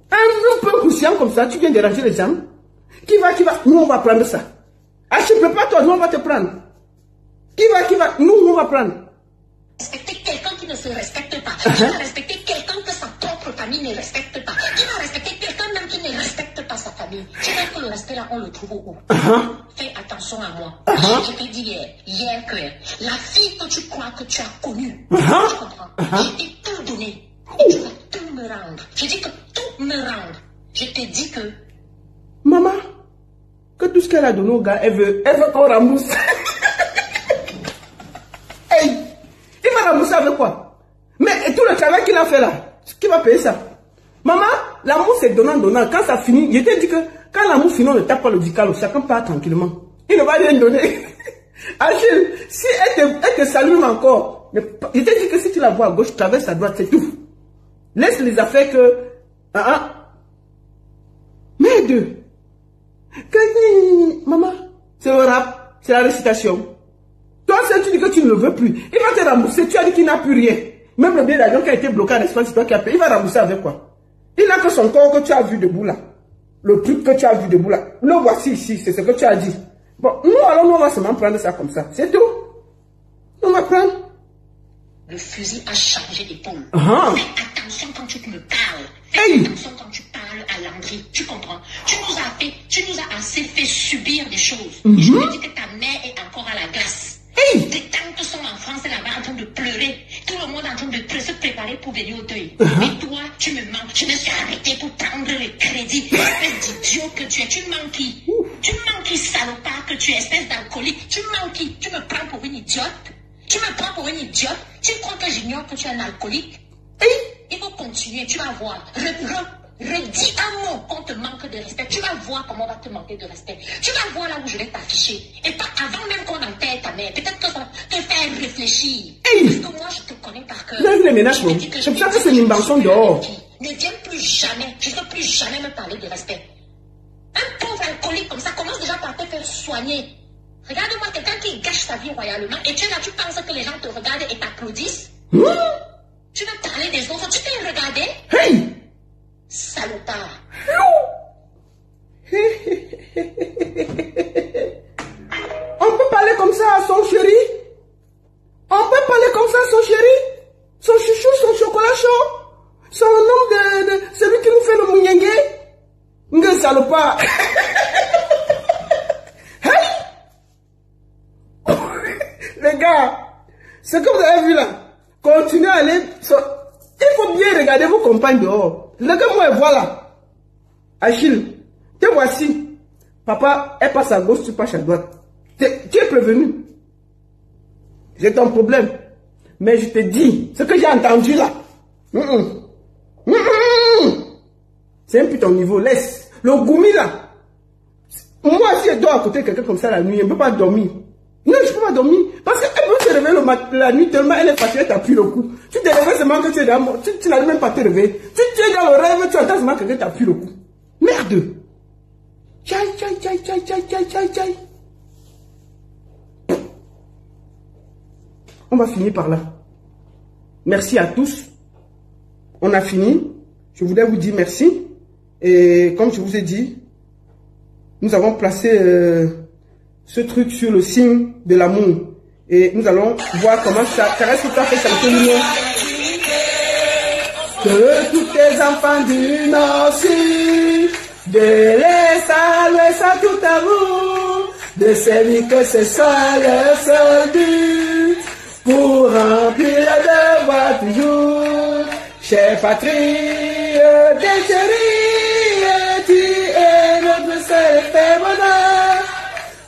Un peu conscient comme ça, tu viens déranger les gens. Qui va? Nous, on va prendre ça. Achille, prépare-toi, nous, on va te prendre. Qui va? Nous, on va prendre. Respecter quelqu'un qui ne se respecte pas. Qui va respecter quelqu'un que sa propre famille ne respecte pas. Qui va respecter quelqu'un même qui ne respecte pas sa famille. Tu vois que le respect là, on le trouve où? Fais attention à moi. Je t'ai dit hier que la fille que tu crois que tu as connue, tu comprends? Je t'ai tout donné. Et tu vas tout me rendre. Je dis que tout me rendre. Je t'ai dit que... Maman, que tout ce qu'elle a donné au gars, elle veut qu'on rembourse. Hey, il va rembourser avec quoi? Mais tout le travail qu'il a fait là, qui va payer ça? Maman, l'amour c'est donnant. Quand ça finit, je t'ai dit que quand l'amour finit, on ne tape pas le dicalo, chacun part tranquillement. Il ne va rien donner. Achille, si elle te salue encore, je t'ai dit que si tu la vois à gauche, traverse à droite, c'est tout. Laisse les affaires que... Mais deux. Maman, c'est le rap, c'est la récitation. Toi, si tu dis que tu ne le veux plus, il va te rembourser. Tu as dit qu'il n'a plus rien. Même le billet d'avion qui a été bloqué en Espagne, c'est toi qui as payé. Il va rembourser avec quoi? Il n'a que son corps que tu as vu debout là. Le truc que tu as vu debout là. Le voici ici, c'est ce que tu as dit. Bon, nous, on va seulement prendre ça comme ça. C'est tout. On va prendre. Le fusil a changé d'épaule. Fais attention quand tu me parles. Fais attention quand tu parles à Landry. Tu comprends? Tu nous as assez fait subir des choses. Et je me dis que ta mère est encore à la glace. Tes tantes sont en France là-bas en train de pleurer. Tout le monde en train de se préparer pour venir au deuil. Mais toi, tu me manques. Je me suis arrêté pour prendre le crédit. Espèce d'idiot que tu es. Tu manques qui? Tu manques qui, salopard que tu es, espèce d'alcoolique? Tu manques qui? Tu me prends pour une idiote? Tu me prends pour une idiote? Tu crois que j'ignore que tu es un alcoolique? Il faut continuer, tu vas voir. Redis un mot qu'on te manque de respect. Tu vas voir comment on va te manquer de respect. Tu vas voir là où je vais t'afficher. Et pas avant même qu'on enterre ta mère. Peut-être que ça va te faire réfléchir. Parce que moi, je te connais par cœur. Lève les ménages, non? C'est pour ça que c'est une invention dehors. Ne viens plus jamais. Je ne veux plus jamais me parler de respect. Un pauvre alcoolique comme ça commence déjà par te faire soigner. Regarde-moi quelqu'un qui gâche sa vie royalement. Et tu es là, tu penses que les gens te regardent et t'applaudissent? Tu veux parler des autres? Tu t'es regardé? Salopard. salopard. Les gars, ce que vous avez vu là, continuez à aller... Il faut bien regarder vos compagnes dehors. Regardez-moi, voilà. Achille, te voici. Papa, elle passe à gauche, tu passes à droite. Tu es prévenu. J'ai ton problème. Mais je te dis, ce que j'ai entendu là. C'est un peu ton niveau. Laisse. Le goumi là. Moi, si je dors à côté de quelqu'un comme ça la nuit, je ne peux pas dormir. Non, je ne peux pas dormir. Parce qu'elle peut se réveiller la nuit tellement elle est fatiguée, elle t'appuie le cou. Tu te réveilles seulement que tu es dans tu n'arrives même pas à te réveiller. Tu es dans le rêve, tu entends seulement que quelqu'un t'appuie le cou. Merde. Tchaï. On va finir par là. Merci à tous. On a fini. Je voulais vous dire merci. Et comme je vous ai dit, nous avons placé ce truc sur le signe de l'amour. Et nous allons voir comment ça reste tout à fait chanter l'union. Que tous tes enfants du Nord-Sud, de l'Est à l'Ouest à tout amour, de servir que ce soit le seul but, pour remplir le devoir toujours. Chère patrie des chéris, tu es notre seul et fait bonheur,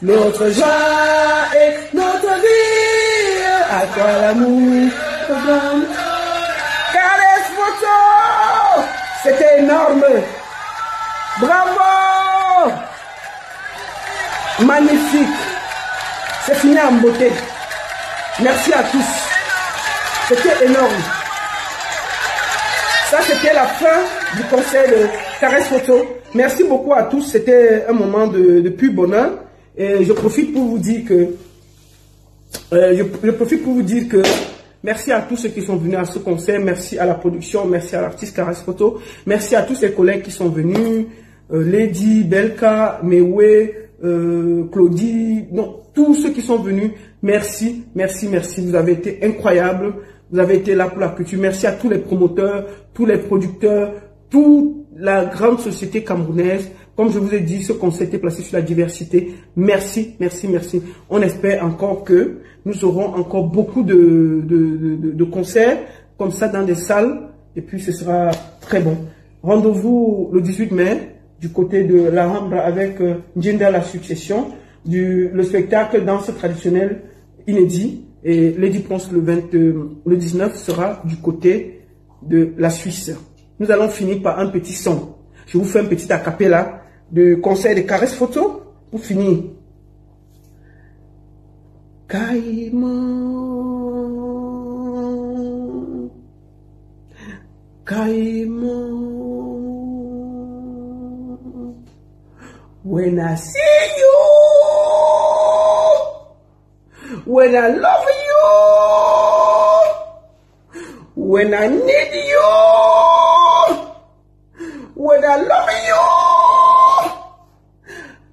notre joie et notre vie, à toi l'amour, Caresse photo, c'était énorme, bravo, magnifique, c'est fini en beauté, merci à tous, c'était énorme. Ça, c'était la fin du concert de Caresse Photo. Merci beaucoup à tous. C'était un moment de pur bonheur. Et je profite pour vous dire que... merci à tous ceux qui sont venus à ce concert. Merci à la production. Merci à l'artiste Caresse Photo. Merci à tous les collègues qui sont venus. Lady, Belka, Mewe, Claudie. Non, tous ceux qui sont venus. Merci. Vous avez été incroyables. Vous avez été là pour la culture. Merci à tous les promoteurs, tous les producteurs, toute la grande société camerounaise. Comme je vous ai dit, ce concert était placé sur la diversité. Merci. On espère encore que nous aurons encore beaucoup de concerts comme ça dans des salles. Et puis ce sera très bon. Rendez-vous le 18 mai du côté de la Rambla avec Njenda la Succession, le spectacle danse traditionnelle inédit. Et Lady Prince le 19 sera du côté de la Suisse. Nous allons finir par un petit son. Je vous fais un petit acapella de concert de Caresse Photo pour finir. Caïman, when I see you, when I love you, when I need you, when I love you,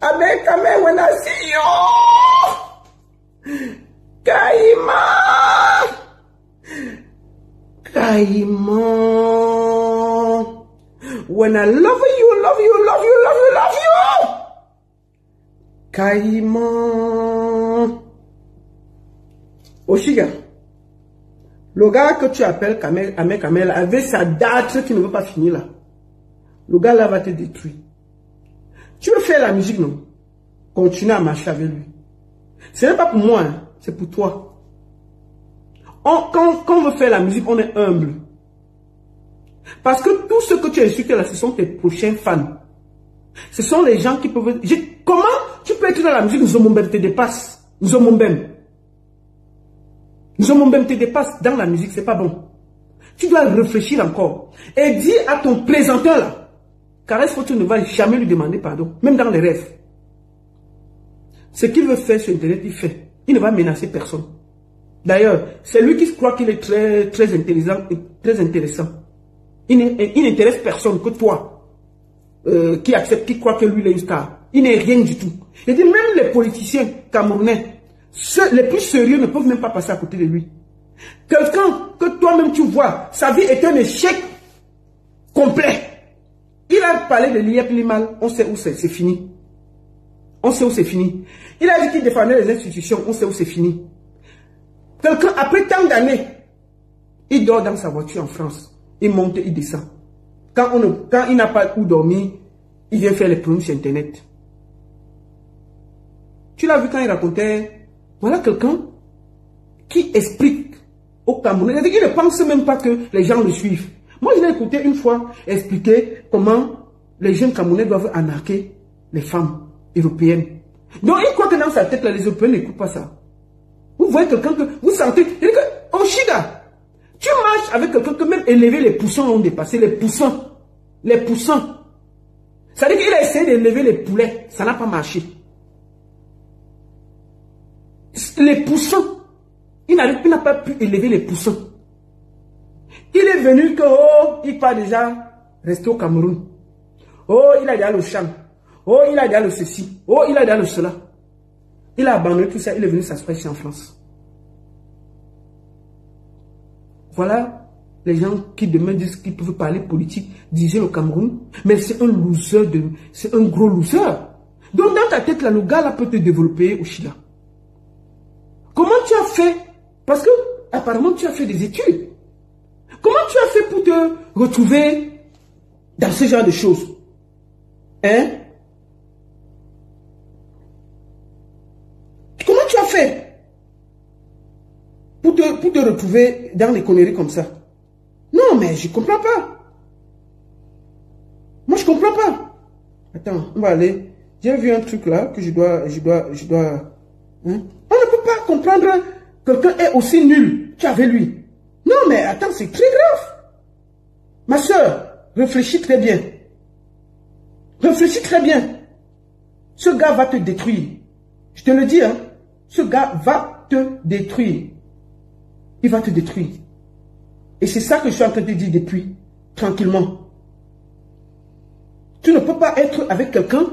I make a man when I see you, Caïman, when I love you, Caïman. Oshiga, le gars que tu appelles Ahmed Kamel avait sa date qui ne veut pas finir là. Le gars là va te détruire. Tu veux faire la musique, non? Continue à marcher avec lui. Ce n'est pas pour moi, hein, c'est pour toi. Quand on veut faire la musique, on est humble. Parce que tout ce que tu as insulté là, ce sont tes prochains fans. Ce sont les gens qui peuvent... Comment tu peux être dans la musique, Nzomombem te dépasse. Nzomombem te dépasse dans la musique, c'est pas bon. Tu dois réfléchir encore. Et dis à ton présenteur là, Caresse Photo ne va jamais lui demander pardon, même dans les rêves. Ce qu'il veut faire sur Internet, il fait. Il ne va menacer personne. D'ailleurs, c'est lui qui croit qu'il est très intéressant. Il n'intéresse personne que toi, qui accepte, qui croit que lui il est une star. Il n'est rien du tout. Il dit même les politiciens camerounais, les plus sérieux ne peuvent même pas passer à côté de lui. Quelqu'un que toi-même tu vois, sa vie est un échec complet. Il a parlé de l'IEP Limal, on sait où c'est fini. On sait où c'est fini. Il a dit qu'il défendait les institutions, on sait où c'est fini. Quelqu'un, après tant d'années, il dort dans sa voiture en France. Il monte, il descend. Quand il n'a pas où dormir, il vient faire les problèmes sur Internet. Tu l'as vu quand il racontait, voilà quelqu'un qui explique au Cameroun. Il ne pense même pas que les gens le suivent. Moi, je l'ai écouté une fois expliquer comment les jeunes Camerounais doivent arnaquer les femmes européennes. Donc, il croit que dans sa tête, là, les Européens n'écoutent pas ça. Vous voyez quelqu'un que vous sentez, il dit que, Oshida, tu marches avec quelqu'un que même élever les poussins ont dépassé, les poussins. Les poussins. Ça veut dire qu'il a essayé d'élever les poulets, ça n'a pas marché. Les poussins, il n'a pas pu élever les poussins. Il est venu que, oh, il part déjà rester au Cameroun. Oh, il a déjà le champ. Oh, il a déjà le ceci. Oh, il a déjà le cela. Il a abandonné tout ça, il est venu s'asseoir ici en France. Voilà les gens qui demain disent qu'ils peuvent parler politique, diriger le Cameroun. Mais c'est un loser, c'est un gros loser. Donc dans ta tête, là, le gars là peut te développer au Chili. Comment tu as fait? Parce que apparemment tu as fait des études. Comment tu as fait pour te retrouver dans ce genre de choses? Hein? Comment tu as fait pour te retrouver dans les conneries comme ça? Non, mais je ne comprends pas. Moi, je ne comprends pas. Attends, on va aller. J'ai vu un truc là que je dois... Hein? On ne peut pas comprendre quelqu'un est aussi nul qu'avec lui. Non, mais attends, c'est très grave. Ma soeur, réfléchis très bien. Réfléchis très bien. Ce gars va te détruire. Je te le dis, hein. Ce gars va te détruire. Il va te détruire. Et c'est ça que je suis en train de te dire depuis, tranquillement. Tu ne peux pas être avec quelqu'un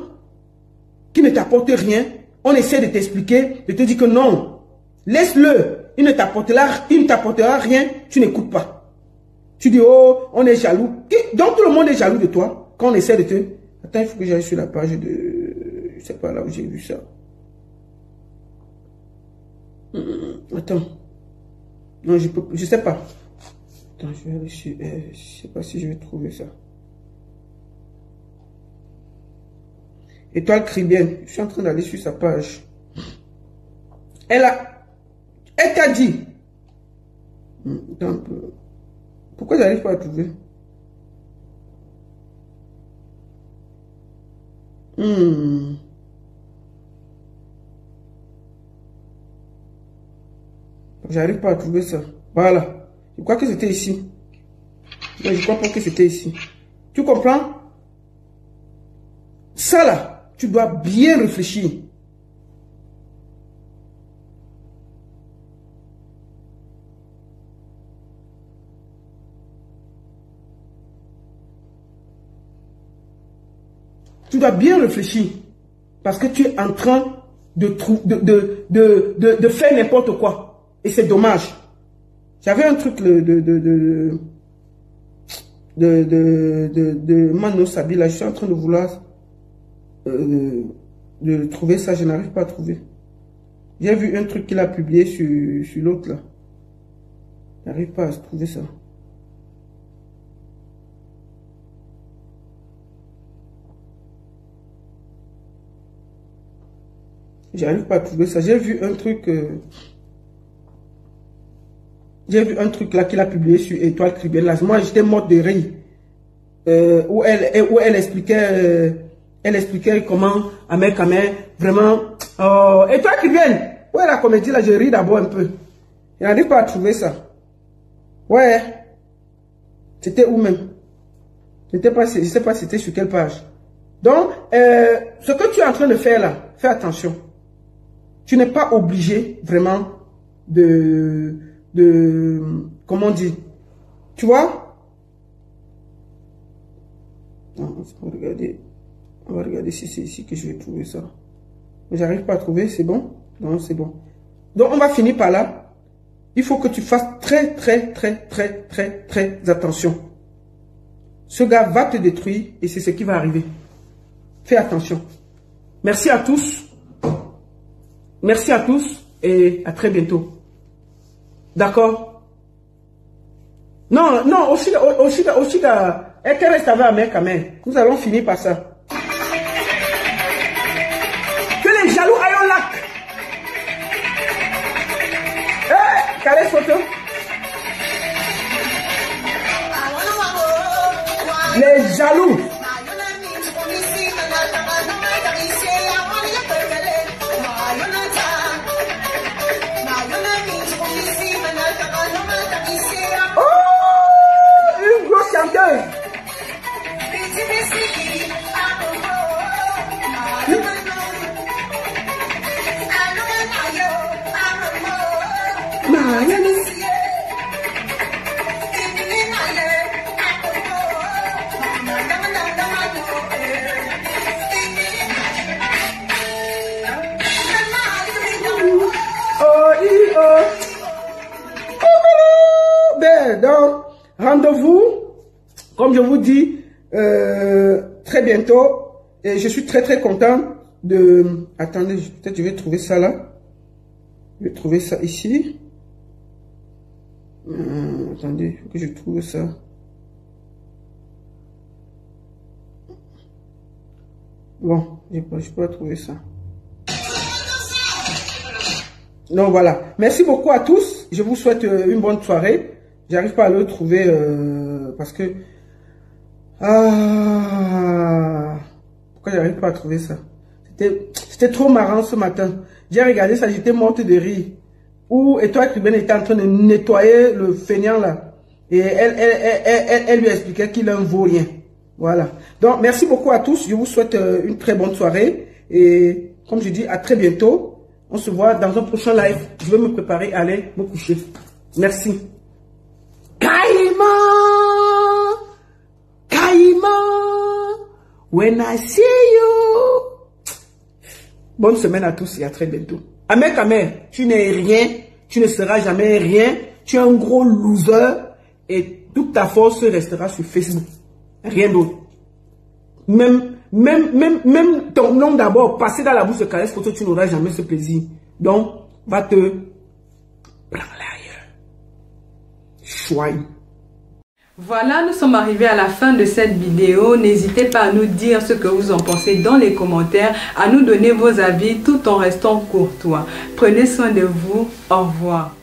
qui ne t'apporte rien. On essaie de t'expliquer, de te dire que non. Laisse-le. Il ne t'apportera rien. Tu n'écoutes pas. Tu dis, oh, on est jaloux. Donc tout le monde est jaloux de toi. Quand on essaie de te... Attends, il faut que j'aille sur la page de... Je ne sais pas là où j'ai vu ça. Attends. Non, je sais pas. Attends, je vais aller sur... je sais pas si je vais trouver ça. Étoile Caribbeenne. Je suis en train d'aller sur sa page. Elle t'a dit. Attends un peu. Pourquoi j'arrive pas à trouver? J'arrive pas à trouver ça. Voilà. Je crois que c'était ici. Mais je crois pas que c'était ici. Tu comprends? Ça là, tu dois bien réfléchir. Tu dois bien réfléchir. Parce que tu es en train de faire n'importe quoi. Et c'est dommage. J'avais un truc de Mano Sabi, là, je suis en train de vouloir de trouver ça, je n'arrive pas à trouver. J'ai vu un truc qu'il a publié sur l'autre là. Je n'arrive pas à trouver ça. J'arrive pas à trouver ça. J'ai vu un truc... J'ai vu un truc là qu'il a publié sur Étoile Caribbeenne. Là, moi, j'étais morte de rire. Où elle expliquait comment, à mes caméras, vraiment... Étoile Caribbeenne! Ouais, la comédie là, je ris d'abord un peu. Je n'arrive pas à trouver ça. Ouais. C'était où même? Je ne sais pas c'était sur quelle page. Donc, ce que tu es en train de faire là, fais attention. Tu n'es pas obligé vraiment comment on dit, tu vois? Non, on va regarder si c'est ici que je vais trouver ça. J'arrive pas à trouver, c'est bon? Non, c'est bon. Donc on va finir par là. Il faut que tu fasses très attention. Ce gars va te détruire et c'est ce qui va arriver. Fais attention. Merci à tous. Merci à tous et à très bientôt. D'accord? Non, non, Oshida, et qu'elle reste avec Amé quand même. Nous allons finir par ça. Que les jaloux aillent au lac. Carré photo. Les jaloux. Oh, une grosse chanteuse. Donc, rendez-vous, comme je vous dis, très bientôt. Et je suis très content de... Attendez, peut-être je vais trouver ça là. Je vais trouver ça ici. Attendez, il faut que je trouve ça. Bon, je peux pas trouver ça. Donc voilà. Merci beaucoup à tous. Je vous souhaite une bonne soirée. J'arrive pas à le trouver parce que... pourquoi j'arrive pas à trouver ça? C'était trop marrant ce matin. J'ai regardé ça, j'étais morte de rire. Où Étoile Cubaine était en train de nettoyer le feignant là. Et elle lui expliquait qu'il ne vaut rien. Voilà. Donc merci beaucoup à tous. Je vous souhaite une très bonne soirée. Et comme je dis, à très bientôt. On se voit dans un prochain live. Je vais me préparer à aller me coucher. Merci. Caïman, when I see you. Bonne semaine à tous et à très bientôt. Amé, tu n'es rien, tu ne seras jamais rien. Tu es un gros loser et toute ta force restera sur Facebook. Rien d'autre. Même ton nom d'abord, passer dans la bouche de Caresse Photo, tu n'auras jamais ce plaisir. Donc, va te prendre ailleurs. Chouine. Voilà, nous sommes arrivés à la fin de cette vidéo. N'hésitez pas à nous dire ce que vous en pensez dans les commentaires, à nous donner vos avis tout en restant courtois. Prenez soin de vous. Au revoir.